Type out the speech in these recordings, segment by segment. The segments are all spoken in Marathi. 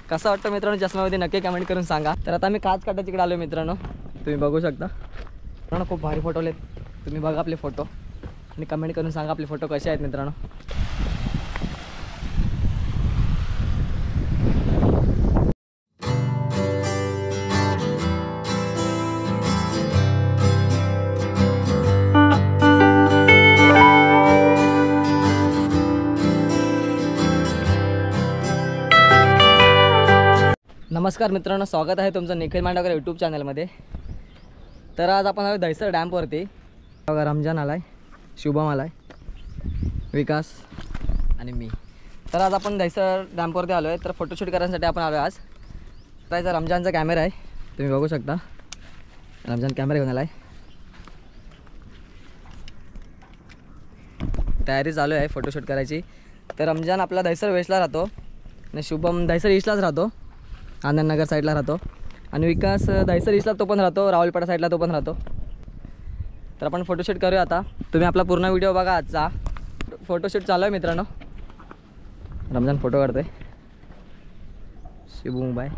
कसा वाटतं मित्रांनो चष्म्यामध्ये नक्की कमेंट करून सांगा। तर आता मी काच काटा तिकडे आलो मित्रांनो, तुम्ही बघू शकता मित्रांनो, खूप भारी फोटो आलेत। तुम्ही बघा आपले फोटो आणि कमेंट करून सांगा आपले फोटो कसे आहेत मित्रांनो। नमस्कार मित्रांनो, स्वागत आहे तुमचं निखिल मांडवकर यूट्यूब चॅनलमध्ये। तर आज आपण आलो दहिसर डॅमवरती। बघा रमजान आलाय, शुभम आलाय, विकास आणि मी। तर आज आपण दहिसर डॅमवरती आलो आहे। तर फोटोशूट करण्यासाठी आपण आलो आज। त्याचा रमजानचा कॅमेरा आहे, तुम्ही बघू शकता रमजान कॅमेरा घेऊन आलाय। तयारी चालू आहे फोटोशूट करायची। तर रमजान आपला दहिसर वेस्टला राहतो आणि शुभम दहिसर ईस्टलाच राहतो, आनंदनगर साईडला राहतो। आणि विकास दहिसर ईस्टला तो पण राहतो, रावलपाडा साईडला तो पण राहतो। तर आपण फोटोशूट करूया आता। तुम्ही आपला पूर्ण व्हिडिओ बघा आजचा। फोटोशूट चालू आहे मित्रांनो, रमजान फोटो काढतोय, शिबू मुंबाई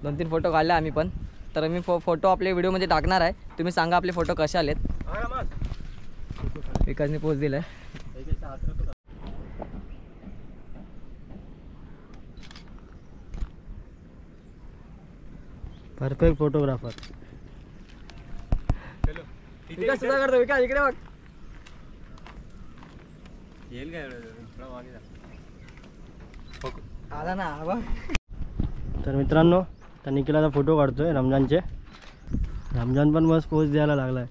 2-3 फोटो काढले आम्ही पण। तर मी फोटो आपले व्हिडिओमध्ये टाकणार आहे, तुम्ही सांगा आपले फोटो कसे आलेत। विकासने पोस्ट दिलाय। परफेक्ट फोटोग्राफर विकास तुझा करतो, विकास इकडे बघ। येईल काय आला ना बघ। तर मित्रांनो, त्या निखिलाचा फोटो काढतोय रमजानचे। रमजान पण मस्त पोस्ट द्यायला लागलाय।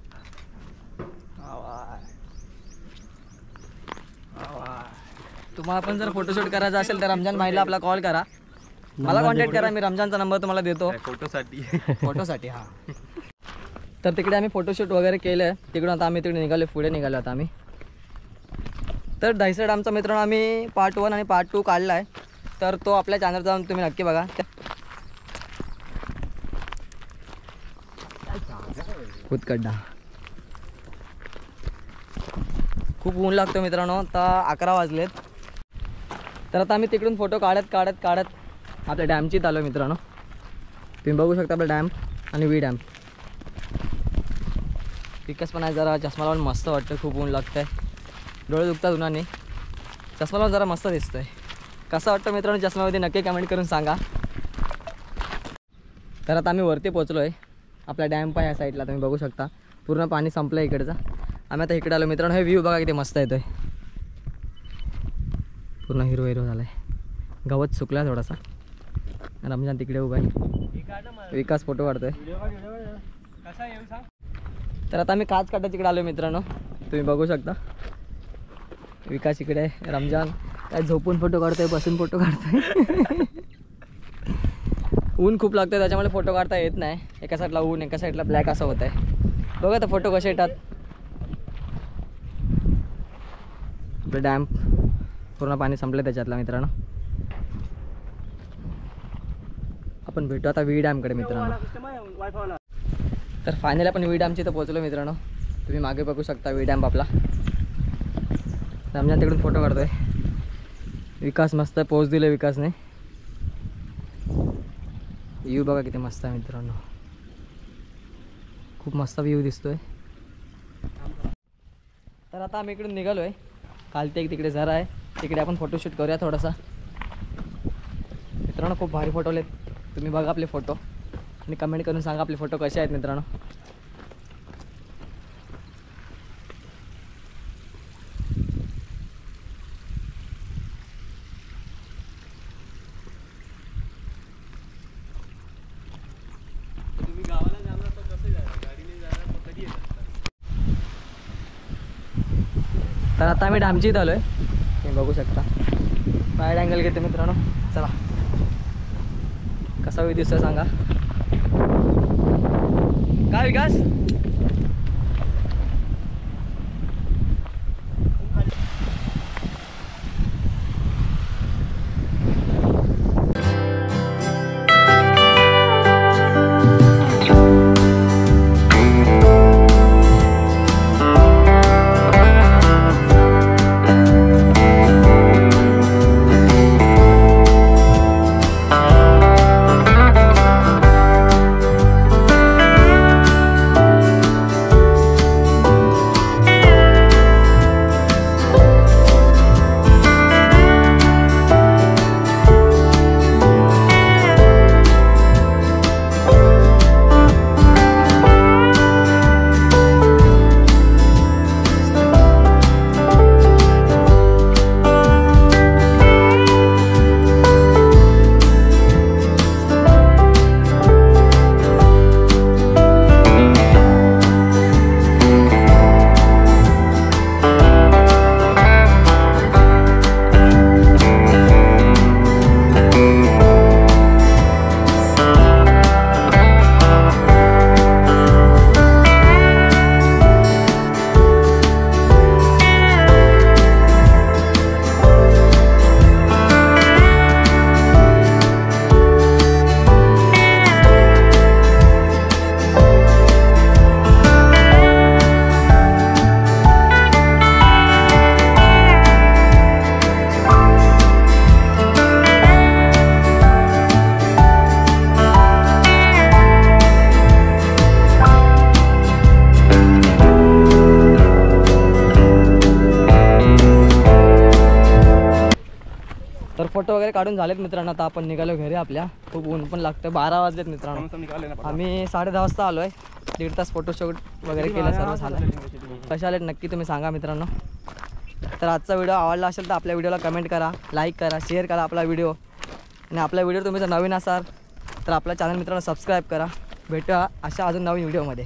तुम्हाला पण जर फोटोशूट करायचा असेल तर रमजान भाईला आपला कॉल करा, मला कॉन्टॅक्ट करा, मी रमजानचा नंबर तुम्हाला देतो फोटोसाठी। हां, तर तिकडे आम्ही फोटोशूट वगैरे केलं। तिकडून आता आम्ही तिकडे निघालो, पुढे निघालो आता आम्ही। तर दहिसर डॅमचा मित्रांनो आम्ही पार्ट 1 आणि पार्ट 2 काढला आहे, तर तो आपल्या चॅनलवर जाऊन तुम्ही नक्की बघा। खुदकडा खूप ऊन लागतो मित्रांनो, आता 11 वाजलेत। तर आता आम्ही तिकडून फोटो काढत आपल्या डॅमचीत आलो मित्रांनो। तुम्ही बघू शकता आपला डॅम आणि वी डॅम। विकास पण आहे, जरा चष्मा लावून मस्त वाटतं, खूप ऊन लागतं आहे, डोळे दुखतात उन्हाने। चष्मा लावून जरा मस्त दिसतोय। कसा वाटतं मित्रांनो चष्म्यामध्ये नक्की कमेंट करून सांगा। तर आता आम्ही वरती पोहोचलो आहे, आपला डॅम पण या साईडला तुम्ही बघू शकता, पूर्ण पाणी संपलं इकडचं। आम्ही आता इकडे आलो मित्रांनो। हे व्ह्यू बघा किती मस्त येतोय, पूर्ण हिरवं झालं आहे, गवत सुकला थोडासा। रमजान तिकडे उभा आहे, विकास फोटो काढतोय। तर आता आम्ही काच काटा तिकडे आलो मित्रांनो, तुम्ही बघू शकता विकास इकडे आहे, रमजान काय झोपून फोटो काढतोय, बसून फोटो काढतोय। ऊन खूप लागतं त्याच्यामुळे फोटो काढता येत नाही, एका साईडला ऊन एका साईडला ब्लॅक असं होत आहे। बघा तर फोटो कसे येतात। आपलं डॅम पूर्ण पाणी संपलं त्याच्यातला मित्रांनो। आपण भेटू आता वी डॅमकडे मित्रांनो। तर फायनल आपण वी डॅमची तर पोहोचलो मित्रांनो, तुम्ही मागे बघू शकता वी डॅम आपला। रमजान तिकडून फोटो काढतोय, विकास मस्त पोज दिले विकासने। व्ह्यू बघा किती मस्त आहे मित्रांनो, खूप मस्त व्ह्यू दिसतोय। तर आता आम्ही इकडून निघालो आहे, खालती एक तिकडे झरा आहे, तिकडे आपण फोटोशूट करूया थोडासा मित्रांनो। खूप भारी फोटो आलेत, तुम्ही बघा आपले फोटो आणि कमेंट करून सांगा आपले फोटो कसे आहेत मित्रांनो। तर आता आम्ही डॅमचीत आलो आहे, तुम्ही बघू शकता। वाईड अँगल घेते मित्रांनो, चला कसा व्ह्यू दिसतोय सांगा। काय विकास फोटो वगैरे काढून झालेत मित्रांनो. आता आपण निघालो घरी आपल्या. खूप ऊन पण लागतं. 12 वाजलेत मित्रांनो. आम्ही 10:30 वाजता आलो आहे. 1.5 तास फोटोशूट वगैरे केलं, सर्व झालं. कशा आलेत नक्की तुम्ही सांगा मित्रांनो. तर आजचा व्हिडिओ आवडला असेल तर आपल्या व्हिडिओला कमेंट करा, लाईक करा, शेअर करा आपला व्हिडिओ. आणि आपला व्हिडिओ तुम्ही जर नवीन असाल तर आपला चॅनल मित्रांनो सबस्क्राईब करा. भेटूया अशा अजून नवीन व्हिडिओमध्ये.